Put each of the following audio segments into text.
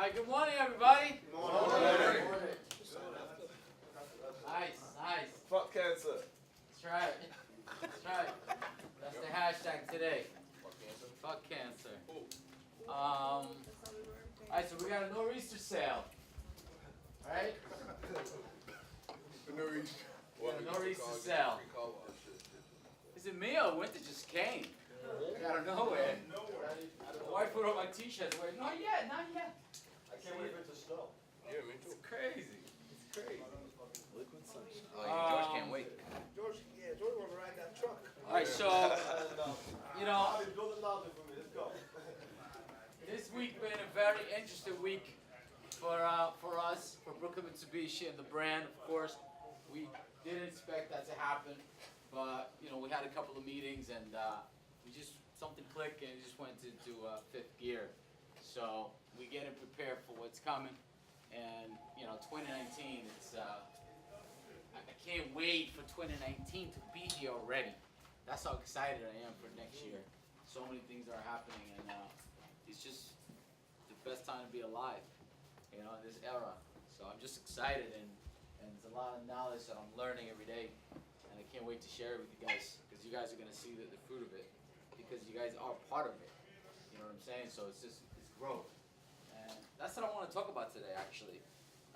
Hi, good morning, everybody. Good morning. Nice, nice. Fuck cancer. That's right. That's right. That's the hashtag today. Fuck cancer. Alright, so we got a nor'easter sale. Alright? A nor'easter sale. Is it me or winter just came? Out of nowhere. My wife put on my t-shirts. Wait, not yet, not yet. I can't wait for it to snow. Yeah, me too. It's crazy. It's crazy. Liquid sunshine. Oh, yeah, George can't wait. George want to ride that truck. Alright, so, you know, Build a lobby for me. Let's go. this week been a very interesting week for us, for Brooklyn Mitsubishi and the brand. Of course, we didn't expect that to happen, but you know we had a couple of meetings and we just something clicked and it just went into fifth gear. So we getting prepared for what's coming, and you know 2019. It's I can't wait for 2019 to be here already. That's how excited I am for next year. So many things are happening, and it's just the best time to be alive, you know, in this era. So I'm just excited, and there's a lot of knowledge that I'm learning every day, and I can't wait to share it with you guys, because you guys are gonna see the fruit of it, because you guys are part of it. You know what I'm saying? So it's growth, and that's what I want to talk about today. Actually,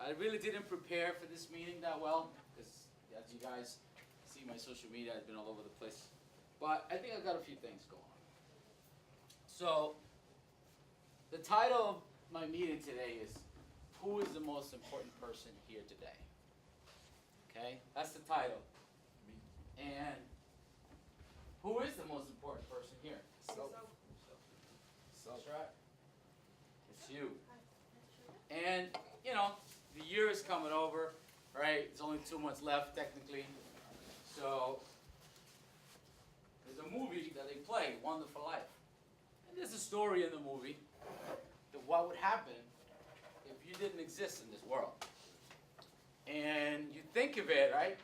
I really didn't prepare for this meeting that well, because as you guys see, my social media has been all over the place. But I think I got a few things going on. So, the title of my meeting today is, who is the most important person here today? Okay, that's the title. And who is the most important person here? That's right. It's you. And, you know, the year is coming over, right? It's only 2 months left, technically. So, there's a movie that they play, Wonderful Life. And there's a story in the movie that what would happen if you didn't exist in this world. And you think of it, right?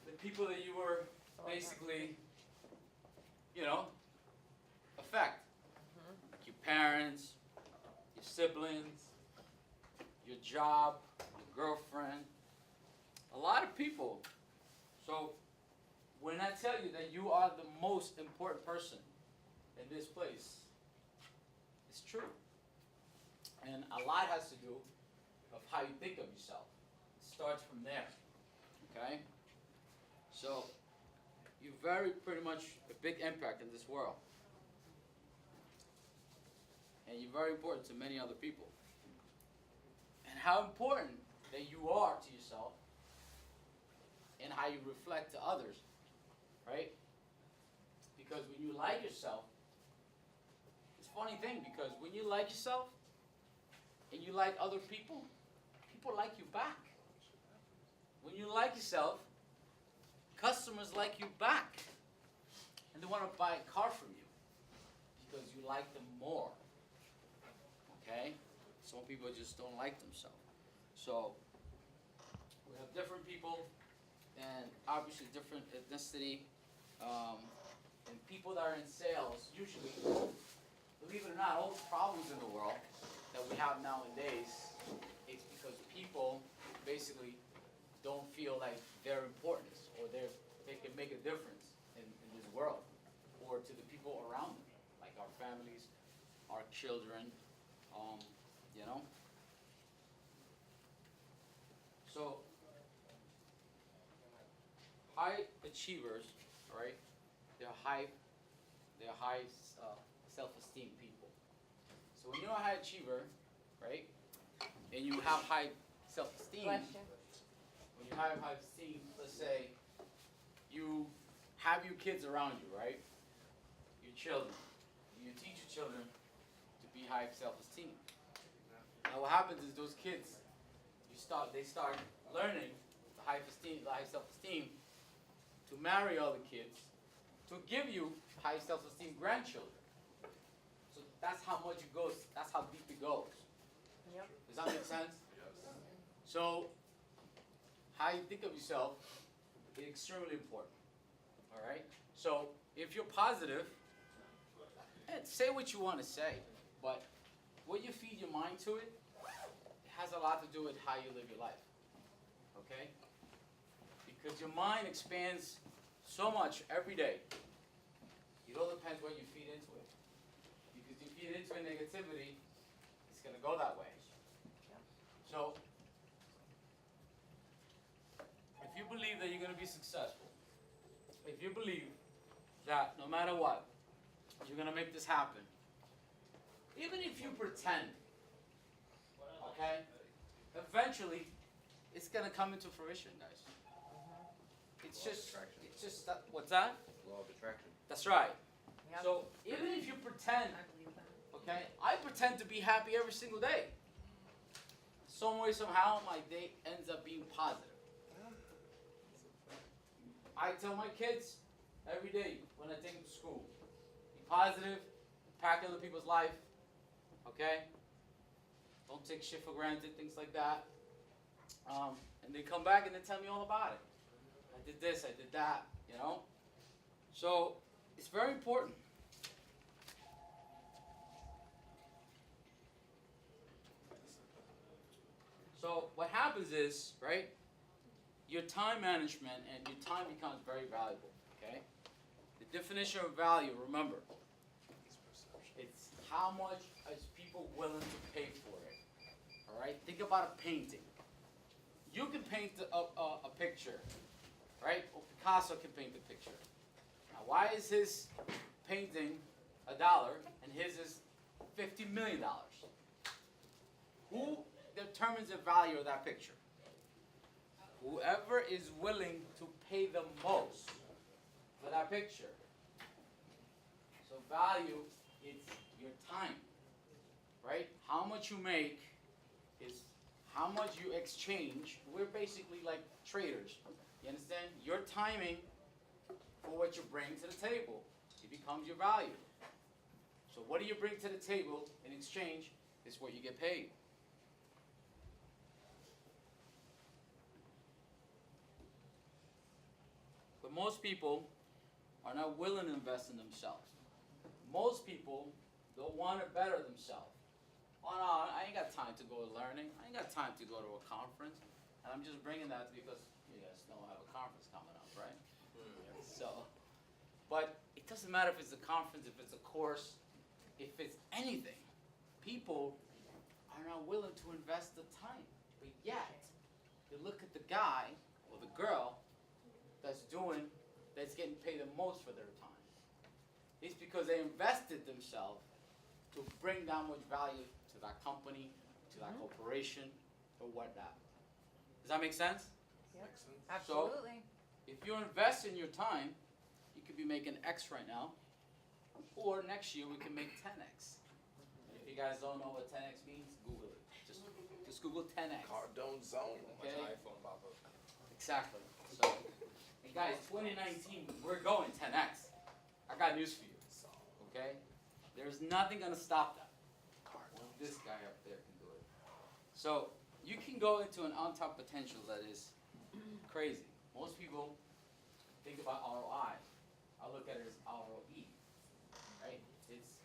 The people that you were basically, you know, affect. Like your parents, your siblings, your job, your girlfriend, a lot of people. So, when I tell you that you are the most important person in this place, it's true. And a lot has to do of how you think of yourself. It starts from there, okay? So, you're very pretty much a big impact in this world. And you're very important to many other people. And how important that you are to yourself and how you reflect to others. Right? Because when you like yourself, it's a funny thing, because when you like yourself and you like other people, people like you back. When you like yourself, customers like you back. And they want to buy a car from you because you like them more. Okay? Some people just don't like themselves. So, we have different people and obviously different ethnicity. And people that are in sales, usually, believe it or not, all the problems in the world that we have nowadays, it's because people basically don't feel like they're important, or they can make a difference in this world, or to the people around them, like our families, our children, you know? So, high achievers, right? They're high self-esteem people. So when you're a high achiever, right, and you have high self-esteem, when you have high esteem, let's say you have your kids around you, right? Your children. You teach your children to be high self-esteem. Now what happens is those kids, they start learning the high self-esteem to marry other kids, to give you high self-esteem grandchildren. So that's how much it goes, that's how deep it goes. Yep. Does that make sense? So, how you think of yourself is extremely important. Alright? So, if you're positive, say what you want to say, but what you feed your mind to it has a lot to do with how you live your life. Okay? Because your mind expands so much every day. It all depends what you feed into it. Because if you feed into it negativity, it's going to go that way. So, if you believe that you're going to be successful, if you believe that no matter what, you're going to make this happen, even if you pretend, okay, eventually it's going to come into fruition, guys. It's just that, what's that? Law of attraction. That's right. Yep. So even if you pretend, I believe that. okay, I pretend to be happy every single day. Some way, somehow, my day ends up being positive. I tell my kids every day when I take them to school, be positive, impact other people's life, okay? Don't take shit for granted, things like that. And they come back and they tell me all about it. I did this, I did that, you know? So, it's very important. So, what happens is, right, your time management and your time becomes very valuable, okay? The definition of value, remember, it's how much is people willing to pay for it, all right? Think about a painting. You can paint a picture, right? Or Picasso can paint a picture. Now, why is his painting $1 and his is $50 million? Who determines the value of that picture? Whoever is willing to pay the most for that picture. So value is your time, right? How much you make is how much you exchange. We're basically like traders. You understand? Your timing for what you bring to the table, it becomes your value. So what do you bring to the table in exchange is what you get paid. But most people are not willing to invest in themselves. Most people don't want to better themselves. Oh no, I ain't got time to go learning. I ain't got time to go to a conference. And I'm just bringing that because you guys know I have a conference coming up, right? So, but it doesn't matter if it's a conference, if it's a course, if it's anything. People are not willing to invest the time. But yet, you look at the guy or the girl that's getting paid the most for their time. It's because they invested themselves to bring that much value to that company, to that corporation, or whatnot. Does that make sense? Yep. Makes sense. Absolutely. If you invest in your time, you could be making X right now, or next year we can make 10X. If you guys don't know what 10X means, Google it. Just Google 10X. Cardone zone. Okay. My iPhone pop up. Exactly. So, and guys, 2019, we're going 10X. I got news for you. Okay? There's nothing gonna stop that. This guy up there can do it. So, you can go into an untapped potential that is crazy. Most people think about ROI. I look at it as ROE. Right? It's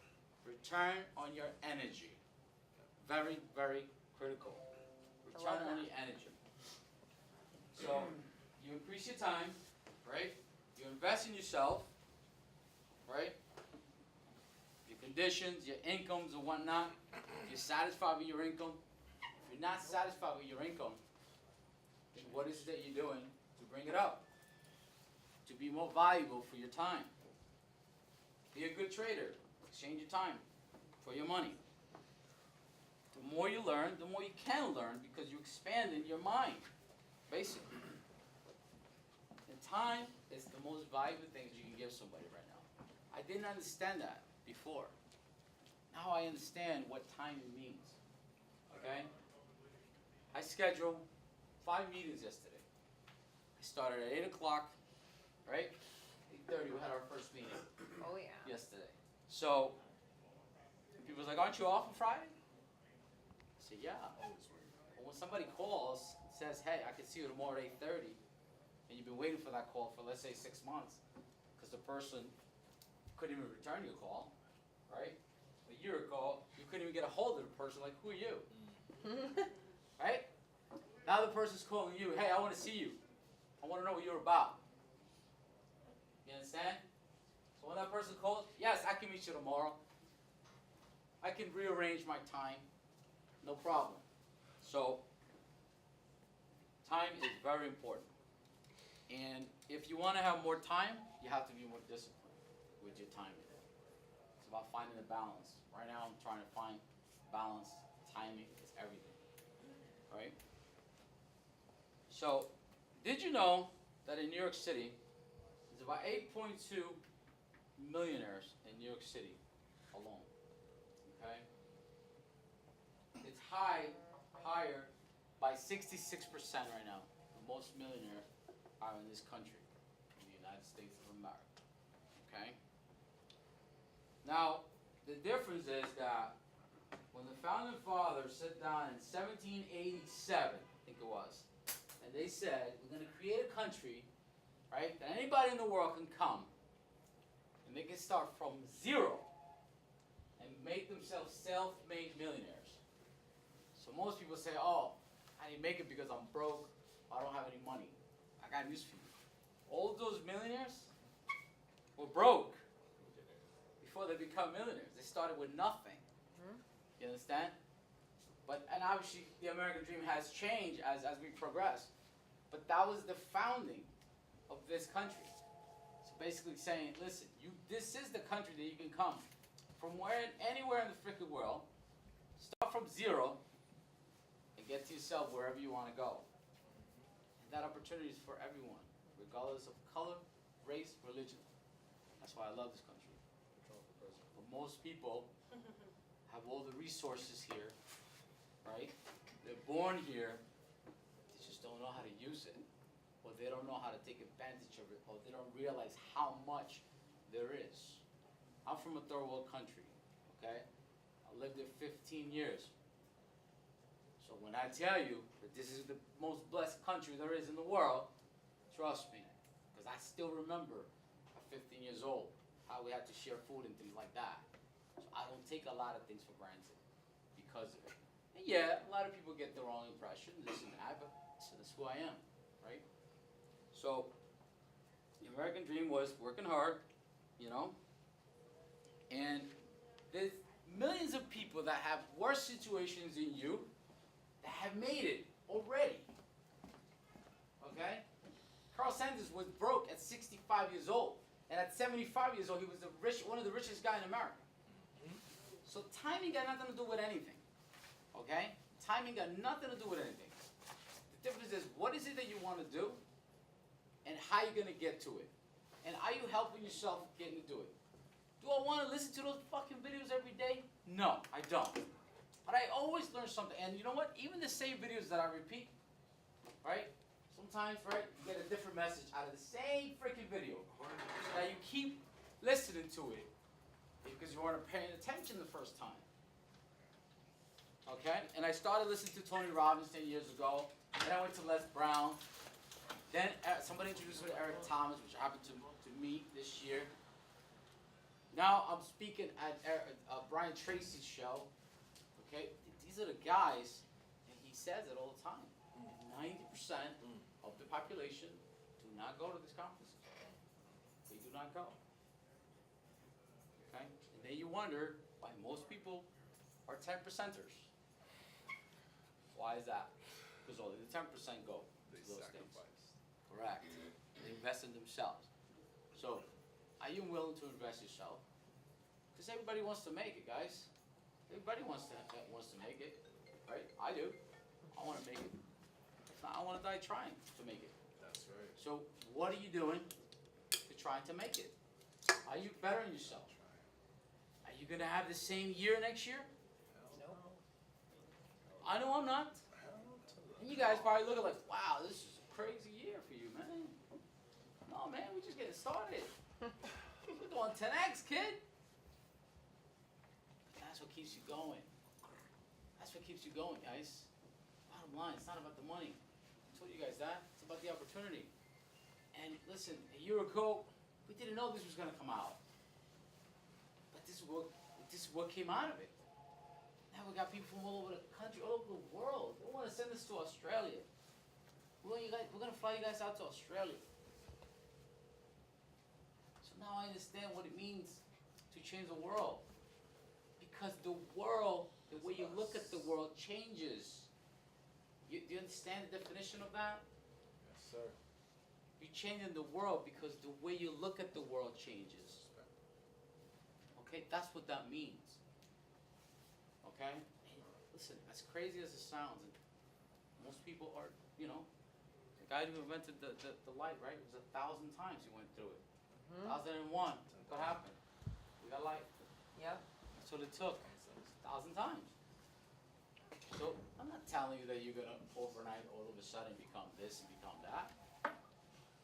return on your energy. Very, very critical. Return on your energy. So, you increase your time, right? You invest in yourself, right? Your conditions, your incomes and whatnot. If you're satisfied with your income, if you're not satisfied with your income, then what is it that you're doing to bring it up? To be more valuable for your time. Be a good trader. Exchange your time for your money. The more you learn, the more you can learn because you expand in your mind, basically. And time is the most valuable thing you can give somebody right now. I didn't understand that before. Now I understand what time means. Okay? I scheduled 5 meetings yesterday. I started at 8 o'clock, right? 8:30 we had our first meeting Oh yeah. yesterday. So, people's like, aren't you off on Friday? I said, yeah. But when somebody calls and says, hey, I can see you tomorrow at 8:30, and you've been waiting for that call for, let's say, 6 months, because the person couldn't even return your call, right? A year ago, you couldn't even get a hold of the person, like, who are you? Right? Now the person's calling you, hey, I want to see you. I want to know what you're about. You understand? So when that person calls, yes, I can meet you tomorrow. I can rearrange my time. No problem. So, time is very important. And if you want to have more time, you have to be more disciplined with your timing. It's about finding a balance. Right now I'm trying to find balance. Timing is everything. Right? So, did you know that in New York City, there's about 8.2 millionaires in New York City alone? Okay? It's higher by 66% right now. Most millionaires are in this country, in the United States of America. Okay? Now, the difference is that when the founding fathers sat down in 1787, I think it was, and they said, we're going to create a country, right, that anybody in the world can come, and they can start from zero and make themselves self-made millionaires. So most people say, oh, I didn't make it because I'm broke, I don't have any money. I got news for you. All those millionaires were broke before they become millionaires. They started with nothing. You understand? And obviously the American dream has changed as we progress. But that was the founding of this country. So basically saying, listen, this is the country that you can come from anywhere in the freaking world, start from zero, and get to yourself wherever you want to go. And that opportunity is for everyone, regardless of color, race, religion. That's why I love this country. But most people have all the resources here, right? They're born here, they just don't know how to use it, or they don't know how to take advantage of it, or they don't realize how much there is. I'm from a third world country, okay? I lived there 15 years. So when I tell you that this is the most blessed country there is in the world, trust me, because I still remember at 15 years old how we had to share food and things like that. So I don't take a lot of things for granted because of it. And yeah, a lot of people get the wrong impression, this and that, but that's who I am, right? So the American dream was working hard, you know, and there's millions of people that have worse situations than you that have made it already. Okay? Carl Sanders was broke at 65 years old, and at 75 years old, he was one of the richest guys in America. So timing got nothing to do with anything. Okay? Timing got nothing to do with anything. The difference is, what is it that you want to do, and how you're going to get to it? And are you helping yourself getting to do it? Do I want to listen to those fucking videos every day? No, I don't. But I always learn something. And you know what? Even the same videos that I repeat, right? Sometimes, right, you get a different message out of the same freaking video. That you keep listening to it because you weren't paying attention the first time. Okay? And I started listening to Tony Robbins 10 years ago. Then I went to Les Brown. Then somebody introduced me to Eric Thomas, which I happened to meet this year. Now I'm speaking at Brian Tracy's show. Okay? These are the guys, and he says it all the time. 90% of the population do not go to these conferences. They do not go. Okay? And then you wonder why most people are 10%ers. Why is that? Because only the 10% go to those things. Correct. They invest in themselves. So, are you willing to invest yourself? Because everybody wants to make it, guys. Everybody wants to make it, right? I do. I want to make it. If not, I want to die trying to make it. That's right. So, what are you doing to try to make it? Are you bettering yourself? Are you going to have the same year next year? No. I know I'm not. And you guys probably look at like, wow, this is a crazy year for you, man. No, man, we're just getting started. We're doing 10x, kid. That's what keeps you going. That's what keeps you going, guys. Bottom line, it's not about the money. I told you guys that. It's about the opportunity. And listen, a year ago, we didn't know this was going to come out. But this is what came out of it. we got people from all over the country, all over the world. They want to send us to Australia. We're gonna fly you guys out to Australia. So now I understand what it means to change the world. Because the world, the way you look at the world changes. Do you understand the definition of that? Yes, sir. You're changing the world because the way you look at the world changes. Okay, that's what that means. Okay? And listen, as crazy as it sounds, and most people are, the guy who invented the light, right? It was 1,000 times he went through it. 1,001. What happened? We got light. Yep. That's what it took. 1,000 times. So I'm not telling you that you're gonna overnight all of a sudden become this and become that.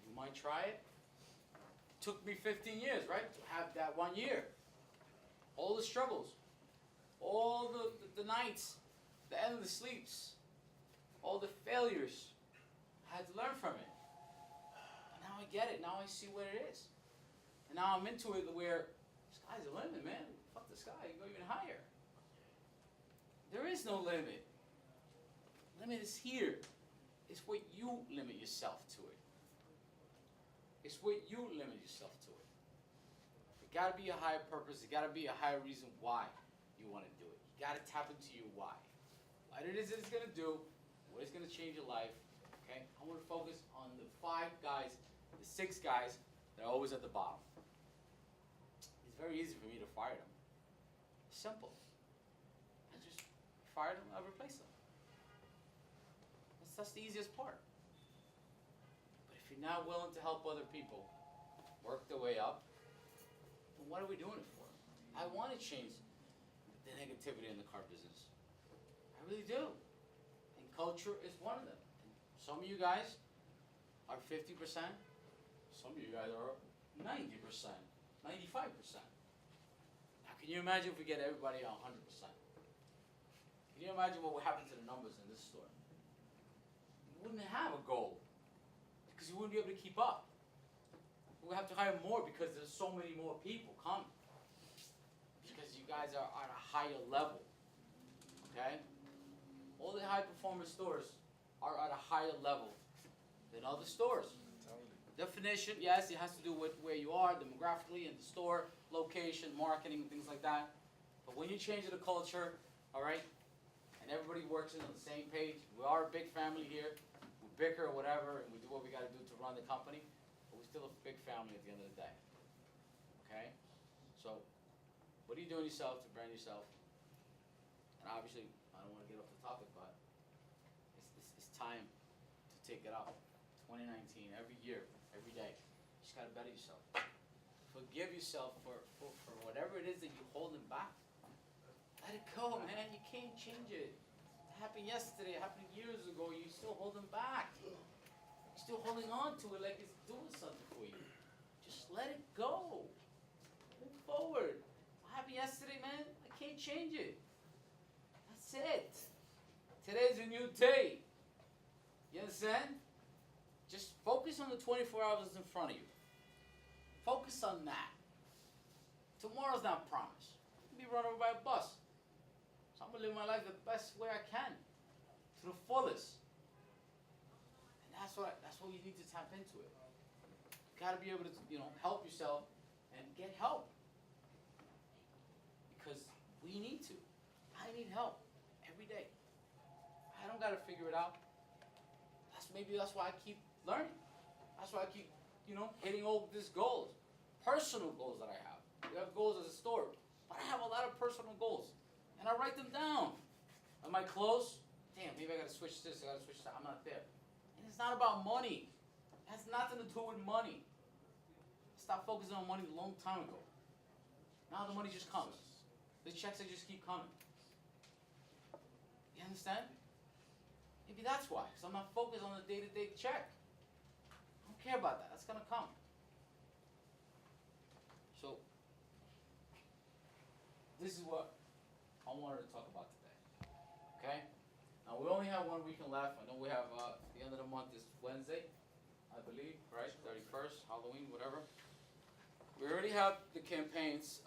You might try it. Took me 15 years, right, to have that 1 year. All the struggles, all the nights, the endless sleeps, all the failures. I had to learn from it. And now I get it. Now I see what it is. And now I'm into it where sky's the limit, man. Fuck the sky. You go even higher. There is no limit. Limit is here. It's what you limit yourself to it. It's what you limit yourself to it. There gotta be a higher purpose. There gotta be a higher reason why you want to do it. You gotta tap into your why. What it is it's gonna do, what it's gonna change your life. Okay? I want to focus on the 5 guys, the 6 guys that are always at the bottom. It's very easy for me to fire them. Simple. I just fire them, I replace them. That's the easiest part. But if you're not willing to help other people work their way up, then what are we doing it for? I want to change the negativity in the car business. I really do. And culture is one of them. And some of you guys are 50%. Some of you guys are 90%, 95%. Now, can you imagine if we get everybody 100%? Can you imagine what would happen to the numbers in this store? You wouldn't have a goal because you wouldn't be able to keep up. We have to hire more because there's so many more people coming. Because you guys are at a higher level. Okay? All the high performance stores are at a higher level than other stores. Definition, yes, it has to do with where you are, demographically, in the store, location, marketing, and things like that. But when you change the culture, all right, and everybody works on the same page, we are a big family here. We bicker or whatever, and we do what we got to do to run the company, but we're still a big family at the end of the day. Okay? So, what are you doing yourself to brand yourself? And obviously, I don't want to get off the topic, but it's time to take it up. 2019, every year, every day. You just got to better yourself. Forgive yourself for whatever it is that you're holding back. Let it go, man. You can't change it. It happened yesterday. It happened years ago. You're still holding back. You're still holding on to it like it's doing something for you. Just let it go. Move forward. What happened yesterday, man? I can't change it. That's it. Today's a new day. You understand? Just focus on the 24 hours in front of you. Focus on that. Tomorrow's not promised. I'll be run over by a bus. So I'm going to live my life the best way I can. To the fullest. And that's what you need to tap into it. You got to be able to, help yourself and get help. Because we need to. I need help every day. I don't got to figure it out. Maybe that's why I keep learning. That's why I keep, hitting all these goals. Personal goals that I have. We have goals as a store, but I have a lot of personal goals. And I write them down. Am I close? Damn, maybe I gotta switch this, I gotta switch that. I'm not there. And it's not about money. It has nothing to do with money. I stopped focusing on money a long time ago. Now the money just comes. The checks just keep coming. You understand? Maybe that's why, because I'm not focused on the day-to-day check. I don't care about that. That's going to come. So, this is what I wanted to talk about today. Okay? Now, we only have 1 weekend left. I know we have the end of the month is Wednesday, I believe, right? 31st, Halloween, whatever. We already have the campaigns.